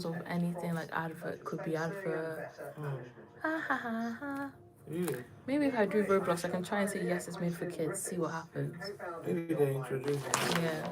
of anything like advert could be advert. Ha ha ha ha. Really? Maybe if I do Roblox, I can try and say yes, it's made for kids. See what happens. Maybe they introduce it. Yeah.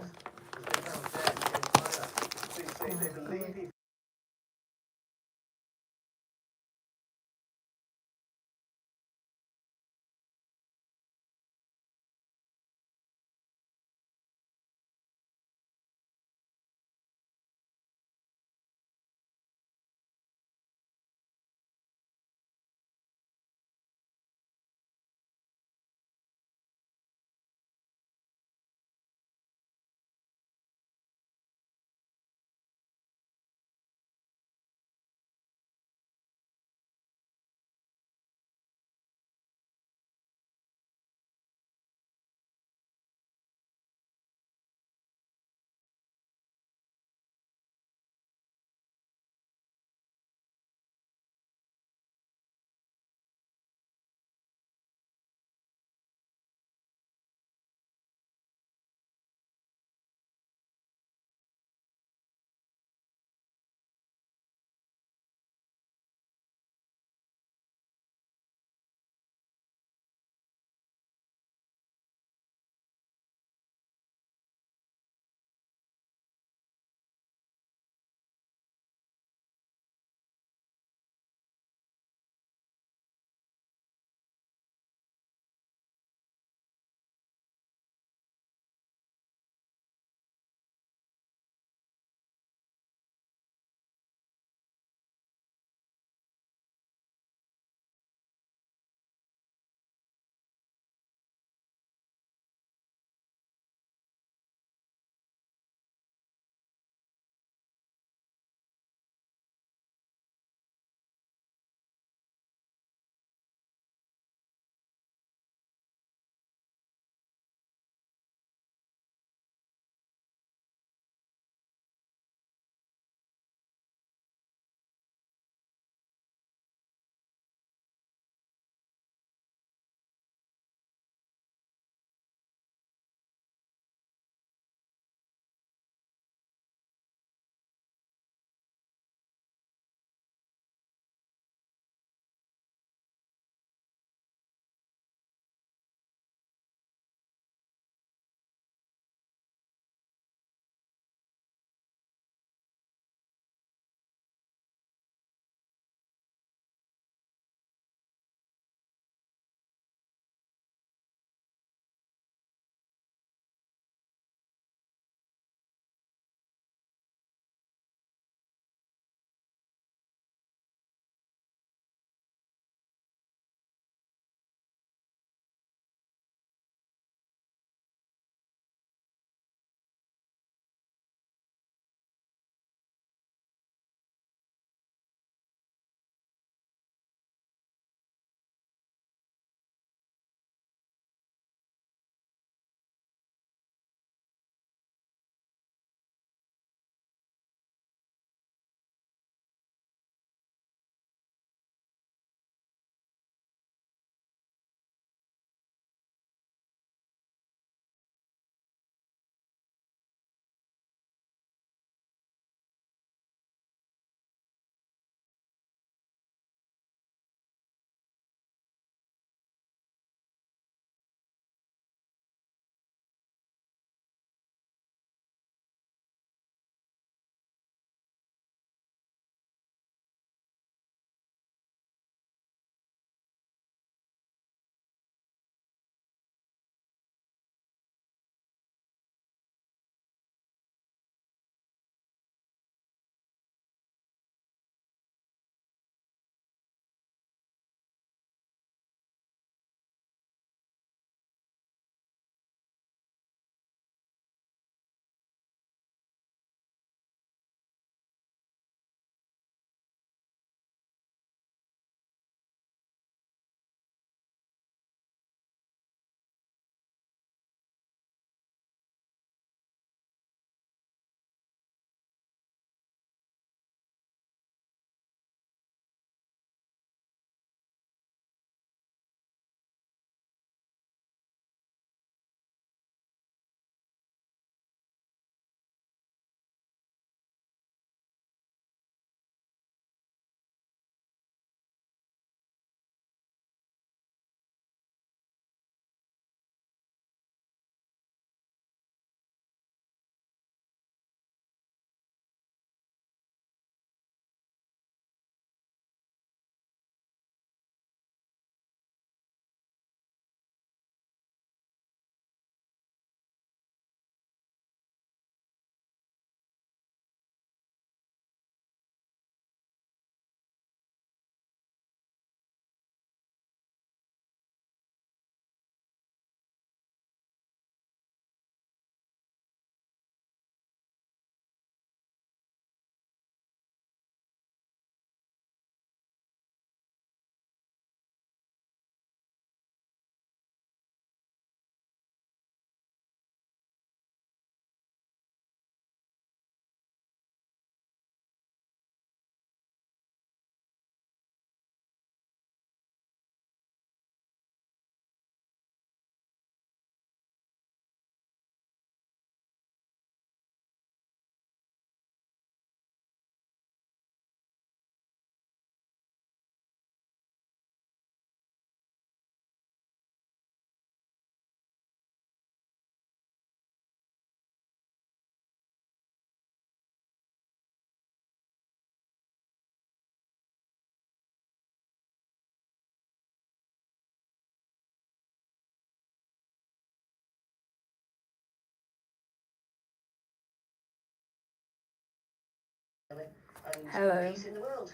Hello. peace in the world.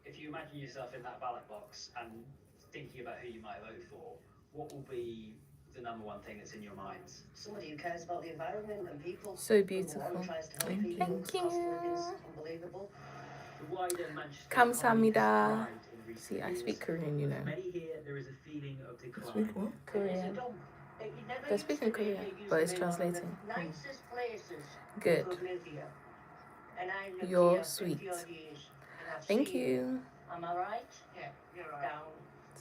If you imagine yourself in that ballot box and thinking about who you might vote for, what will be the number one thing that's in your minds? Somebody who cares about the environment and people. So beautiful. And tries to help Thank people. you. Cost of living's unbelievable. The wider Manchester Kamsahamnida. economy has thrived in recent See, I years. speak Korean, you know. For many here, there is a feeling of decline. Speak what? Korean. They're speaking Korean, but it's translating. Nicest places Good. could live here. And I lived You're here sweet. 50 odd years, and I've Thank seen- you. Am I right? Yeah, you're right. Down.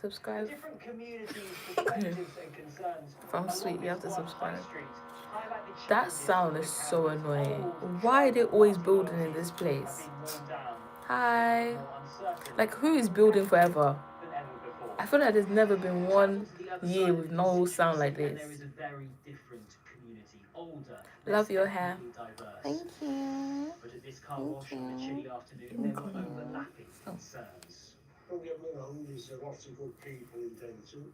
Subscribe. Different communities, perspectives and concerns. If I'm sweet, you have to Along this one subscribe. high street, highlight the That challenges sound that is we so have annoying. old Why are they always traditional building in this priorities place? have been worn down, Hi. more uncertain Like, who is building forever? than ever before. I feel like there's never been one Travel to the other year side with of the no sound like constituency, and this. there is a very different community, older, Love less your hair. ethnically diverse. Thank you. But at this car Thank wash on a you. chilly afternoon, Thank there were you. overlapping Oh. concerns. Don't get me wrong, there's a lot of good people in Denton.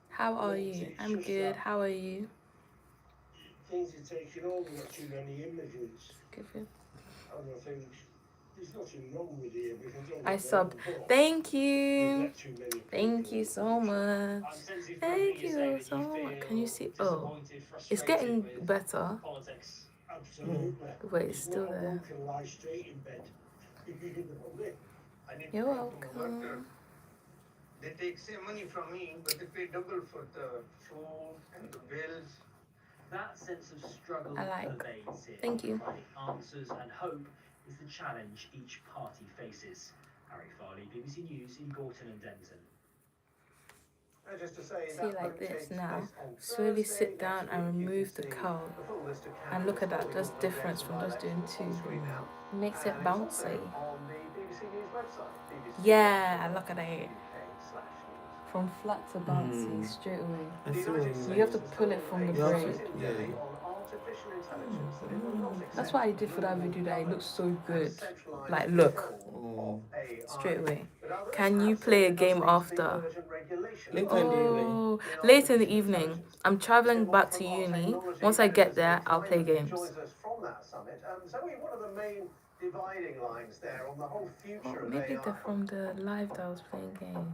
How are you? I'm good. How are you? Things are taking over, not too many immigrants. Good. Good. And I think there's nothing wrong with the immigrants. don't I get me subbed. wrong, but Thank we've you. let too many Thank people you so much. I'm sensitive to Thank everything you say you that so much. Can you see? Oh, disappointed, it's frustrated getting with better. politics. Absolutely. Wait, it's still Not a there. one can lie straight in bed. I need You're to come from work. welcome. They take same money from me, but they pay double for the food and the bills. That sense of struggle I like. pervades here. Thank you. Finding answers and hope is the challenge each party faces. Harry Farley, BBC News in Gorton and Denton. Just to say See, like this now. Slowly sit down and remove the curl. And look at that. That's difference from just doing two. Makes it bouncy. Yeah, look at it. From flat to bouncy straight away. I see what you mean. You have to pull it from the You have braid. to- yeah. That's what I did for that video. That it looks so good. Like, look Oh. straight away. Can you play a game after? Later in the evening. Oh, later in the evening. I'm traveling back to uni. Once I get there, I'll play games. From that summit, Zoe, one of the main dividing lines there on the whole future Oh, of maybe AI. they're from the live that I was playing games.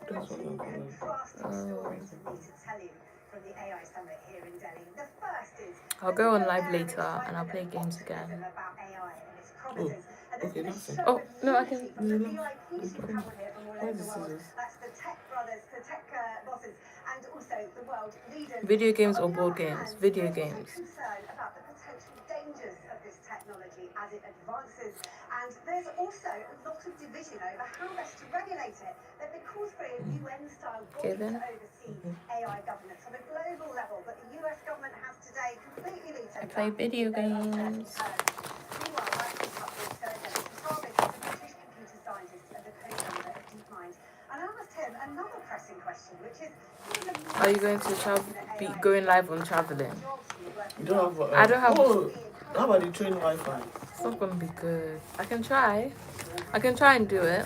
That's what I'm doing. Contrasting stories for me to tell you from the AI Summit here in Delhi. The first is I'll go on live later and I'll play games again. about AI and its promises. And there's okay, been a that's it. show Oh, of no, I can- unity from the VIPs who okay. travel here from all Where's over the the world. scissors? That's the tech brothers, the tech bosses, and also the world leaders. Video games But or on the board other games? hand, Video there's also games. concern about the potential dangers of this technology as it advances. And there's also a lot of division over how best to regulate it. There've been calls for a UN-style body Kevin? to oversee AI governance on a global level, but the US government has today completely vetoed I play that. video There are games. Meanwhile, Michael Tuttle said that Sharvik is a British computer scientist and the co-founder of DeepMind. And I asked him another pressing question, which is, Are you going to be going live on traveling? You don't have. I don't have- Oh, how about the train Wi-Fi? It's not gonna be good. I can try. I can try and do it.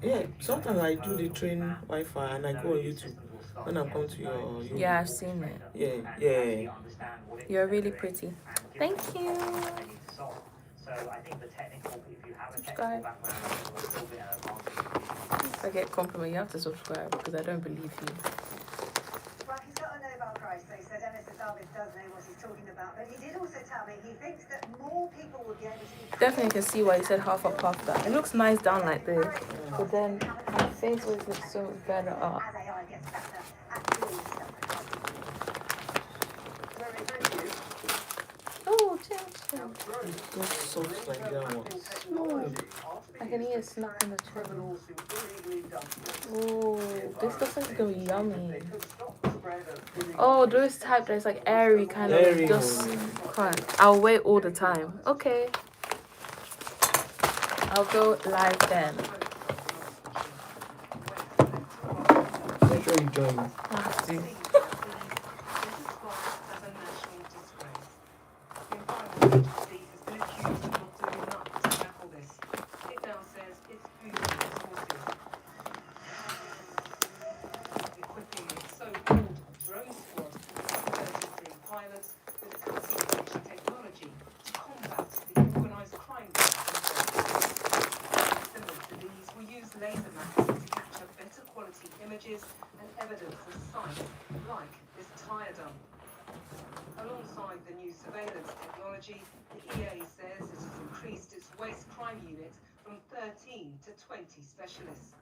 Yeah, sometimes I do the train Wi-Fi and I go on YouTube when I come to your. Yeah, I've seen it. Yeah. You're really pretty. Thank you. So I think the technical, if you have a Subscribe. technical background, will still be an advantage. If I get compliment, you have to subscribe because I don't believe you. Well, he's got a Nobel Prize, so he said Emerson Davis does know what he's talking about. But he did also tell me he thinks that more people will be able to... Definitely can see why you said half up, half down. It looks nice down like this, but then my face always looks so much better up. As AI gets better at doing stuff. Oh, chill. Those soft Nigerian ones. Smooth. I can hear a snap in the trim. Oh, this looks like it's gonna be yummy. Oh, those type that's like airy kind Airy. of just crunch. I'll wait all the time. Okay. I'll go live then. Make sure you join. See? images and evidence of sites like this tyre dump. Alongside the new surveillance technology, the EA says it has increased its waste crime unit from 13 to 20 specialists.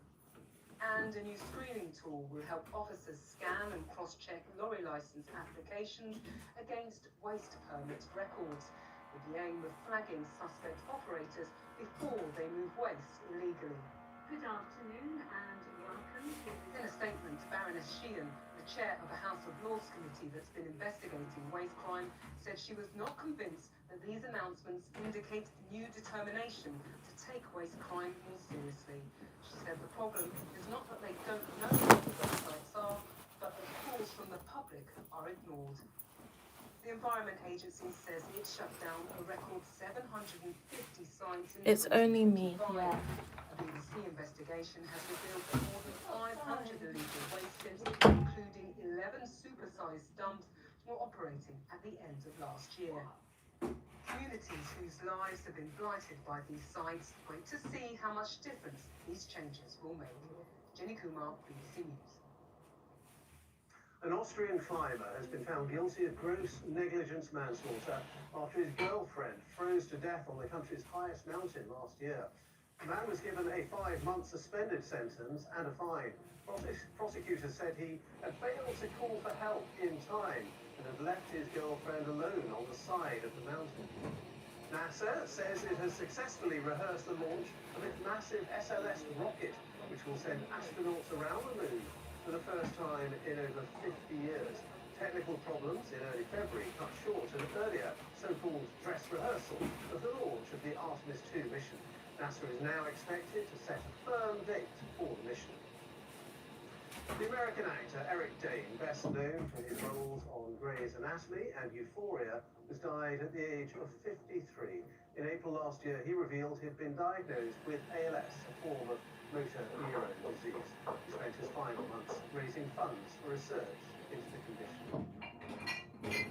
And a new screening tool will help officers scan and cross-check lorry licence applications against waste permit records, with the aim of flagging suspect operators before they move waste illegally. Good afternoon and welcome to In a statement, Baroness Sheehan, the chair of a House of Lords committee that's been investigating waste crime, said she was not convinced that these announcements indicate new determination to take waste crime more seriously. She said the problem is not that they don't know what the websites are, but that calls from the public are ignored. The Environment Agency says it shut down a record 750 sites in It's only me, 2025. yeah. A BBC investigation has revealed that more than 500 illegal waste tips, including 11 supersized dumps, were operating at the end of last year. Communities whose lives have been blighted by these sites wait to see how much difference these changes will make. Jenny Kumar, BBC News. An Austrian climber has been found guilty of gross negligence manslaughter after his girlfriend froze to death on the country's highest mountain last year. The man was given a 5-month suspended sentence and a fine. Prosecutors said he had failed to call for help in time and had left his girlfriend alone on the side of the mountain. NASA says it has successfully rehearsed the launch of its massive SLS rocket, which will send astronauts around the moon for the first time in over 50 years. Technical problems in early February cut short an earlier so-called dress rehearsal of the launch of the Artemis 2 mission. NASA is now expected to set a firm date for the mission. The American actor Eric Dane, best known for his roles on Grey's Anatomy and Euphoria, has died at the age of 53. In April last year, he revealed he'd been diagnosed with ALS, a form of motor neurone disease. He spent his final months raising funds for research into the condition.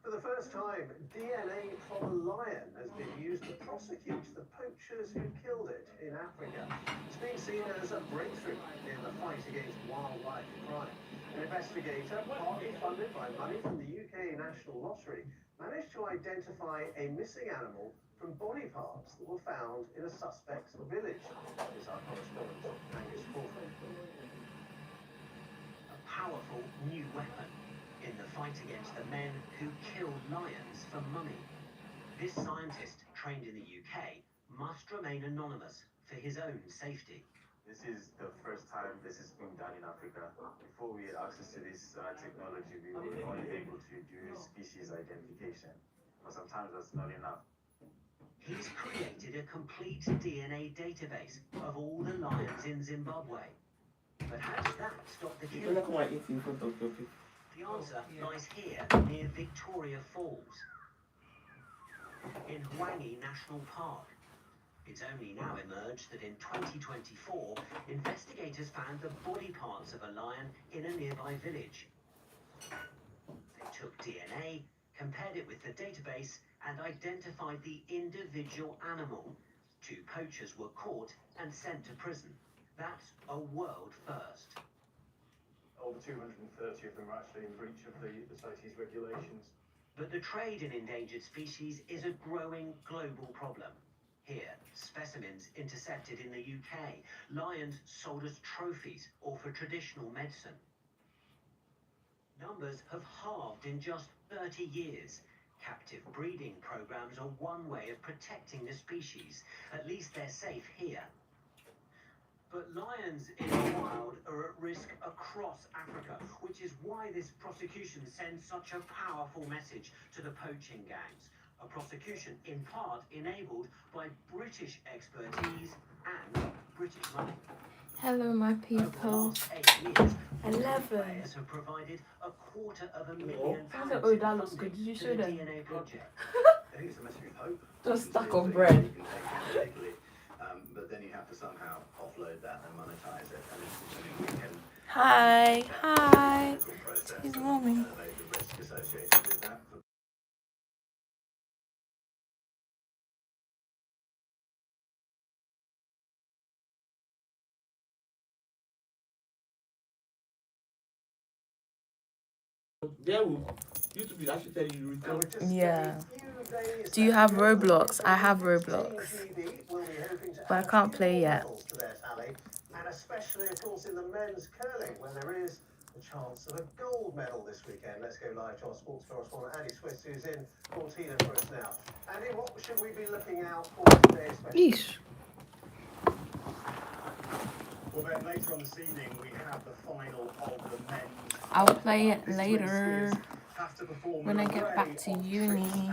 For the first time, DNA from a lion has been used to prosecute the poachers who killed it in Africa. It's being seen as a breakthrough in the fight against wildlife crime. An investigator, partly funded by money from the UK National Lottery, managed to identify a missing animal from body parts that were found in a suspect's village. Is our correspondent, Angus Crawford. A powerful new weapon in the fight against the men who kill lions for money. This scientist, trained in the UK, must remain anonymous for his own safety. This is the first time this is being done in Africa. Before we had access to this technology, we were only able to do species identification. But sometimes that's not enough. He's created a complete DNA database of all the lions in Zimbabwe. But how does that stop the killing? The answer lies here near Victoria Falls, in Hwangi National Park. It's only now emerged that in 2024, investigators found the body parts of a lion in a nearby village. They took DNA, compared it with the database, and identified the individual animal. 2 poachers were caught and sent to prison. That's a world first. Over 230 of them are actually in breach of the CITES regulations. But the trade in endangered species is a growing global problem. Here, specimens intercepted in the UK, lions sold as trophies or for traditional medicine. Numbers have halved in just 30 years. Captive breeding programs are one way of protecting the species. At least they're safe here. But lions in the wild are at risk across Africa, which is why this prosecution sends such a powerful message to the poaching gangs. A prosecution in part enabled by British expertise and British money. Hello, my Over the people. last 8 years, 11. players have provided £250,000 Oh, that looks funding good. Did you to show the them? DNA project. I think it's a message of hope. Just stuck It's on things bread. you can take illegally, but then you have to somehow offload that and monetize it. And it's, we can Hi, hi. process He's and roaming. elevate the risk associated with that. There will YouTube will actually tell you return. Yeah. Do you have Roblox? I have Roblox, but I can't play yet. And especially, of course, in the men's curling, where there is a chance of a gold medal this weekend. Let's go live to our sports correspondent, Andy Swiss, who's in Cortina for us now. Andy, what should we be looking out for today, especially? Yeesh. Well, then later on this evening, we have the final of the men's. I'll play it later when I get back to uni.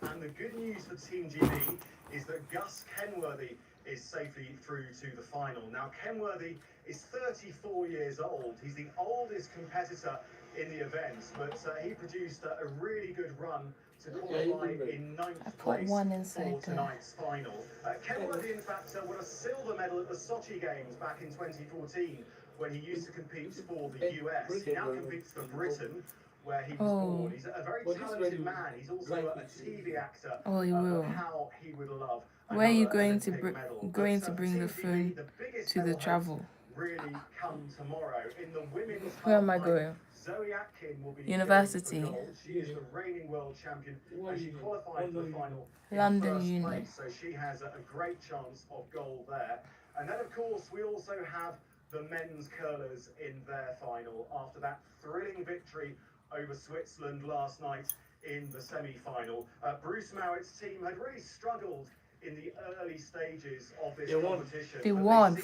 And the good news for Team GB is that Gus Kenworthy is safely through to the final. Now, Kenworthy is 34 years old. He's the oldest competitor in the events, but he produced a really good run to qualify in 9th place for tonight's final. Kenworthy, in fact, won a silver medal at the Sochi Games back in 2014 when he used to compete for the US. He now competes for Britain, where he was born. He's a very talented man. He's also a TV actor. Oh, he will. How he would love. Where are you going to bring the phone to the travel? Really come tomorrow in the women's. Where am I going? Zoe Atkin will be University. She is the reigning world champion and she qualified for the final London in Uni. first place, so she has a great chance of gold there. And then, of course, we also have the men's curlers in their final after that thrilling victory over Switzerland last night in the semi-final. Bruce Mowatt's team had really struggled in the early stages of this competition. They won.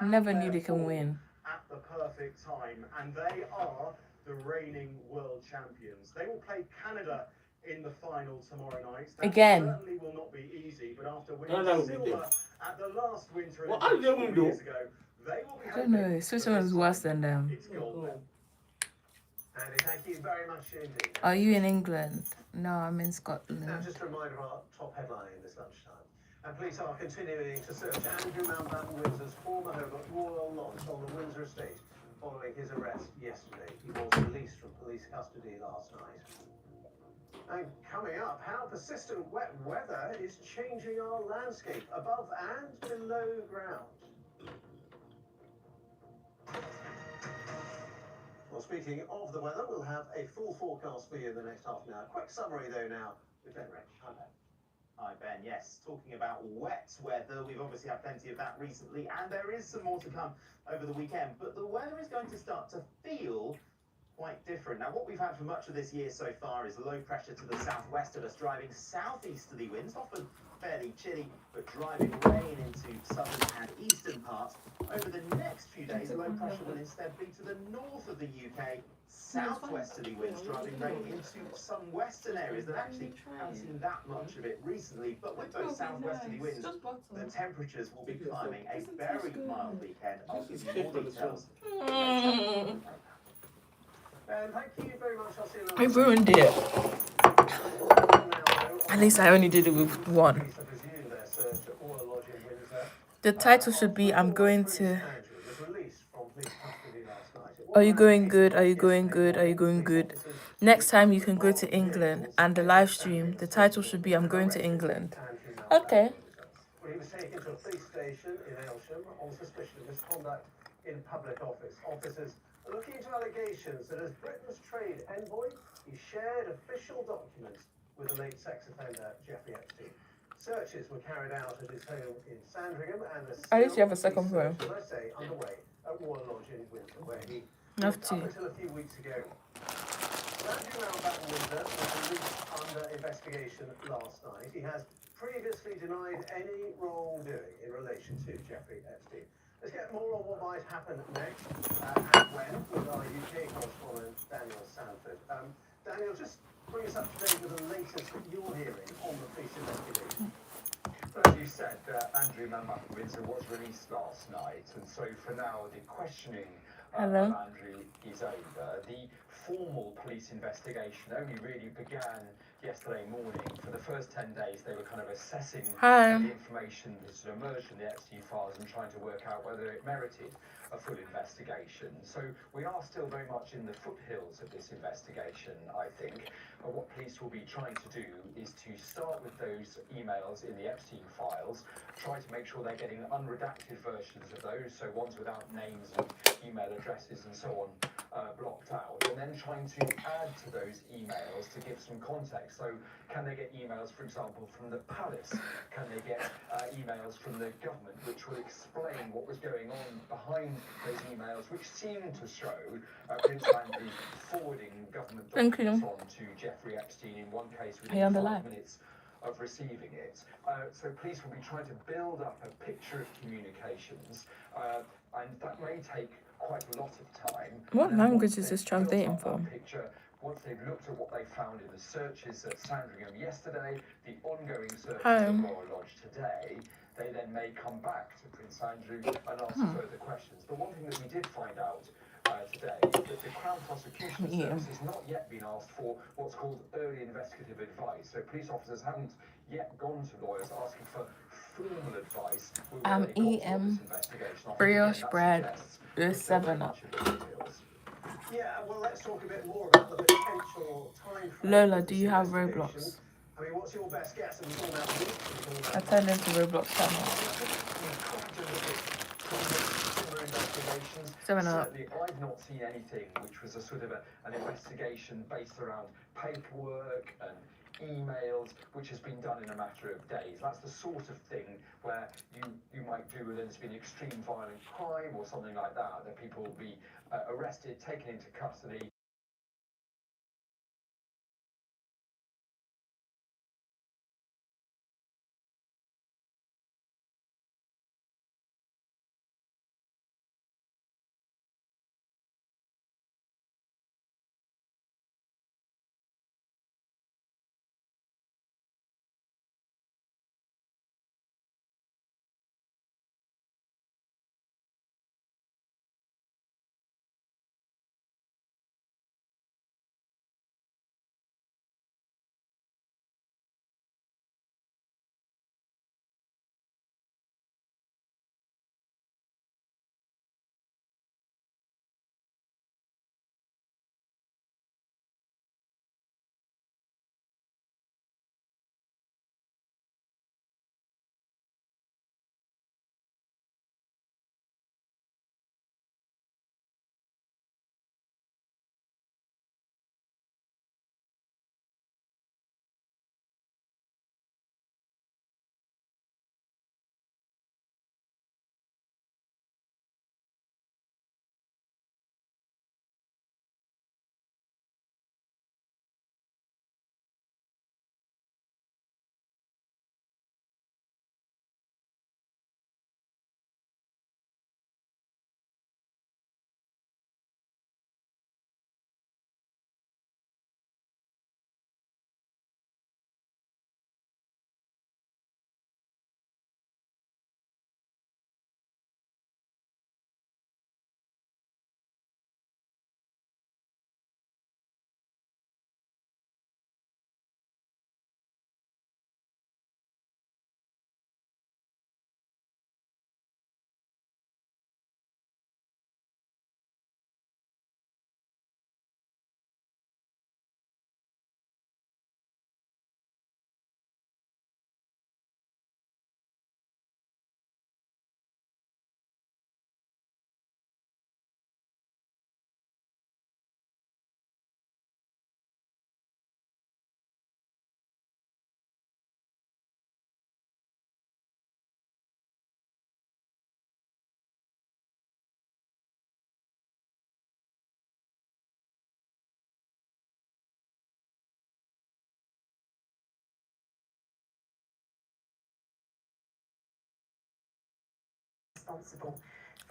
Never knew they can win. At the perfect time, and they are the reigning world champions. They will play Canada in the final tomorrow night. That Again. Certainly will not be easy, but after winning silver at the last Winter Olympics 4 years ago, they will be. I don't know. Switzerland is worse than them. It's gold then. Andy, thank you very much indeed. Are you in England? No, I'm in Scotland. Now, just a reminder of our top headline this lunchtime. And police are continuing to search Andrew Mountbatten Windsor's former home at Royal Lodge on the Windsor estate following his arrest yesterday. He was released from police custody last night. And coming up, how persistent wet weather is changing our landscape above and below ground. Well, speaking of the weather, we'll have a full forecast for you in the next half an hour. Quick summary, though, now with Ben Rich. Hi, Ben. Hi, Ben. Yes, talking about wet weather, we've obviously had plenty of that recently, and there is some more to come over the weekend, but the weather is going to start to feel quite different. Now, what we've had for much of this year so far is low pressure to the southwest of us, driving southeasterly winds, often fairly chilly, but driving rain into southern and eastern parts. Over the next few days, low pressure will instead be to the north of the UK, southwesterly winds driving rain into some western areas that actually haven't seen that much of it recently. But with those southwesterly winds, the temperatures will be climbing. A very mild weekend. I'll give you more details. Thank you very much. I'll see you I ruined it. At least I only did it with one. The title should be I'm going to. Are you going good? Are you going good? Are you going good? Next time you can go to England and the live stream, the title should be I'm going to England. Okay. He was taken to a police station in Aylsham on suspicion of misconduct in public office. Officers are looking into allegations that as Britain's trade envoy, he shared official documents with the late sex offender Jeffrey Epstein. Searches were carried out at his home in Sandringham and At least you have a second phone. as I say, underway at Royal Lodge in Windsor, where he Have to. up until a few weeks ago. Andrew Mountbatten Windsor was released under investigation last night. He has previously denied any wrongdoing in relation to Jeffrey Epstein. Let's get more on what might happen next and when with our UK correspondent Daniel Sanford. Daniel, just bring us up to date with the latest that you're hearing on the police investigation. As you said, Andrew Mountbatten Windsor was released last night, and so for now the questioning of Andrew is over. The formal police investigation only really began yesterday morning. For the first 10 days they were kind of assessing the information that had emerged from the Epstein files and trying to work out whether it merited a full investigation. So we are still very much in the foothills of this investigation, I think. What police will be trying to do is to start with those emails in the Epstein files, try to make sure they're getting unredacted versions of those, so ones without names and email addresses and so on, blocked out, and then trying to add to those emails to give some context. So can they get emails, for example, from the palace? Can they get emails from the government, which will explain what was going on behind those emails, which seemed to show Prince Andrew forwarding government documents on to Jeffrey Epstein in one case within 5 minutes of receiving it. So police will be trying to build up a picture of communications, and that may take quite a lot of time. What language is this translating from? Picture, once they've looked at what they found in the searches at Sandringham yesterday, the ongoing searches at Royal Lodge today, they then may come back to Prince Andrew and ask further questions. But one thing that we did find out today is that the Crown Prosecution Service has not yet been asked for what's called early investigative advice. So police officers haven't yet gone to lawyers asking for formal advice. I'm eating brioche bread with 7-Up. Yeah, well, let's talk a bit more about the potential time frame. Lola, do you have Roblox? I mean, what's your best guess? I mean, I turned into Roblox channel. 7-Up. Certainly, I've not seen anything which was a sort of an investigation based around paperwork and emails, which has been done in a matter of days. That's the sort of thing where you might do when there's been extreme violent crime or something like that, that people will be arrested, taken into custody.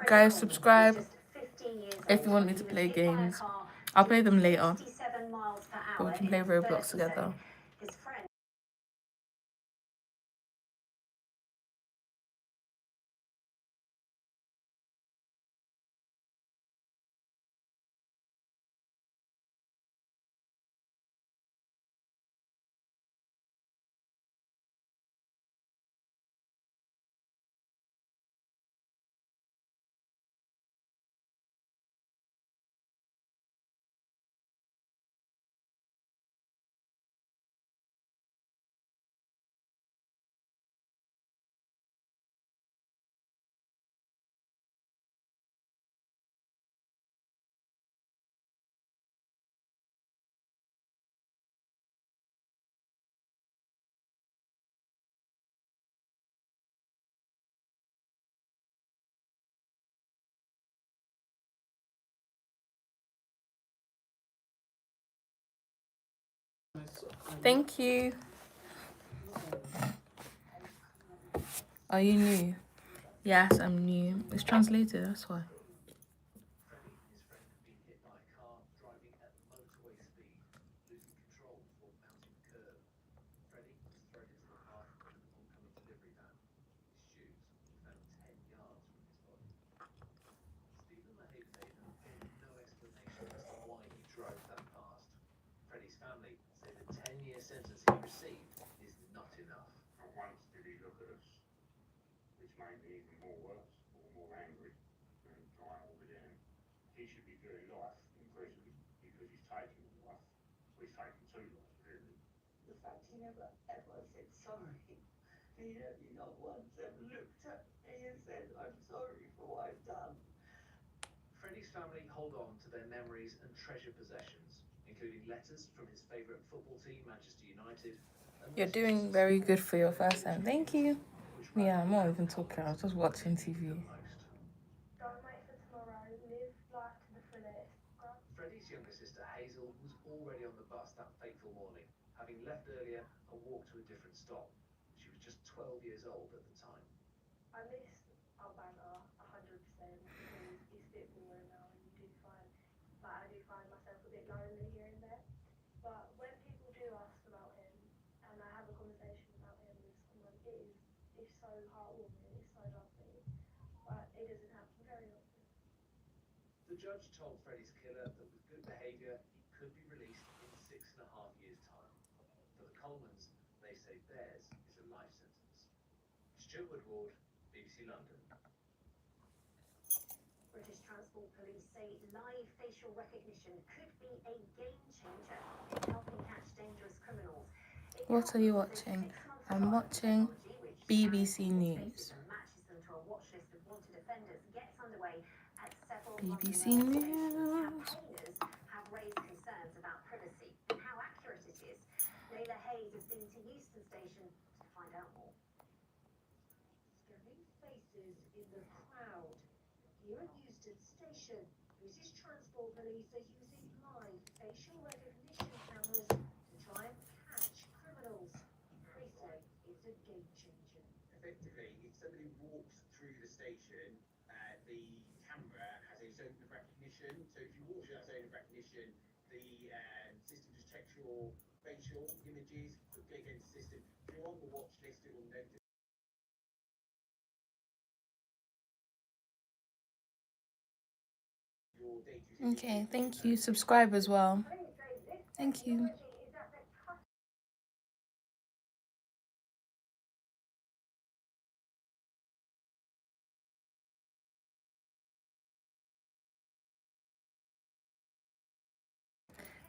Guys, subscribe if you want me to play games. I'll play them later, but we can play Roblox together. Thank you. Are you new? Yes, I'm new. It's translated, that's why. Freddie and his friend have been hit by a car driving at motorway speed, losing control before mounting a curb. Freddie was thrown into the path of an oncoming delivery van. His shoes were found 10 yards from his body. Stephen Mahevdana gave no explanation as to why he drove that fast. Freddie's family say the 10-year sentence he received is not enough. Not once did he look at us, which made me even more worse or more angry and try and hold it in. He should be doing life in prison because he's taken life. Well, he's taken 2 lives, really. The fact he never ever said sorry. He not once ever looked at me and said, I'm sorry for what I've done. Freddie's family hold on to their memories and treasure possessions, including letters from his favourite football team, Manchester United. You're doing very good for your first time. Thank you. Yeah, I'm not even talking. I was just watching TV. Don't wait for tomorrow. Live life to the fullest. Freddie's younger sister Hazel was already on the bus that fateful morning, having left earlier and walked to a different stop. She was just 12 years old at the time. I miss our banter 100% because it's a bit boring now, and I do find myself a bit lonely here and there. But when people do ask about him and I have a conversation about him with someone, it's so heartwarming, it's so lovely. But it doesn't happen very often. The judge told Freddie's killer that with good behaviour he could be released in 6.5 years' time. For the Colemans, they say theirs is a life sentence. Stuart Woodward, BBC London. British Transport Police say live facial recognition could be a game changer in helping catch dangerous criminals. What are you watching? I'm watching BBC News. BBC News. Have raised concerns about privacy and how accurate it is. Layla Hayes has been to Euston Station to find out more. Scanning faces in the crowd. Here at Euston Station, British Transport Police are using live facial recognition cameras to try and catch criminals. They say it's a game changer. Effectively, if somebody walks through the station, the camera has a zone of recognition. So if you walk through that zone of recognition, the system just checks your facial images quickly against the system. If you're on the watch list, it will notice. Okay, thank you. Subscribe as well. Thank you.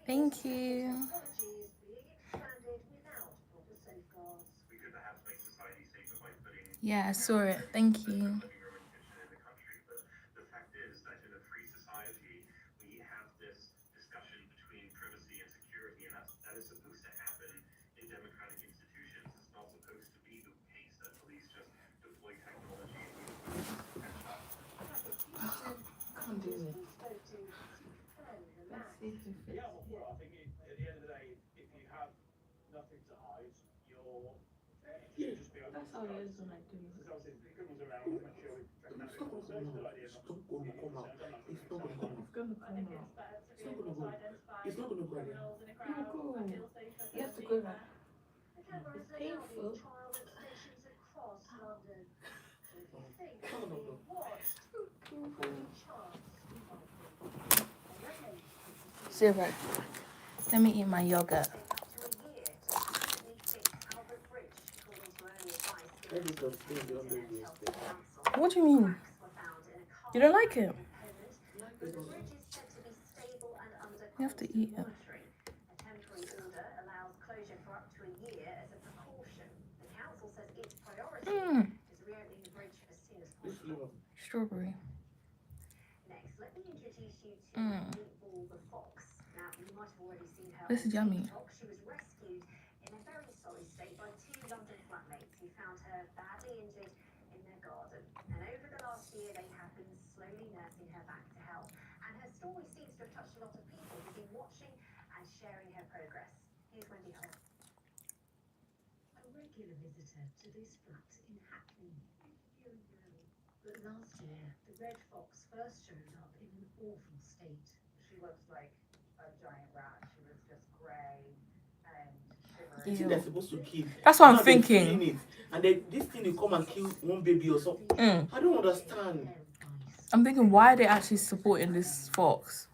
Thank you. Yeah, I saw it. Thank you. Yeah, well, I think at the end of the day, if you have nothing to hide, you should just be open. That's how it is when I do it. Because obviously, criminals around, make sure we check that. So it's a good idea. It's not gonna come out. It's not gonna come out. It's gonna come out. It's not gonna go. It's not gonna go there. You go. You have to go there. It's painful. Zero. Let me eat my yogurt. What do you mean? You don't like it? You have to eat it. Strawberry. Next, let me introduce you to Meatball the fox. Now, you might have already seen her. This is yummy. She was rescued in a very sorry state by 2 London flatmates who found her badly injured in their garden. And over the last year, they have been slowly nursing her back to health. And her story seems to have touched a lot of people who've been watching and sharing her progress. Here's Wendy Hull. regular visitor to this flat in Hackney. But last year, the red fox first showed up in an awful state. She looks like a giant rat. She was just grey and You think they're supposed to kill? That's what I'm Now they're thinking. killing it. And then this thing will come and kill one baby or something. I don't understand. I'm thinking, why are they actually supporting this fox?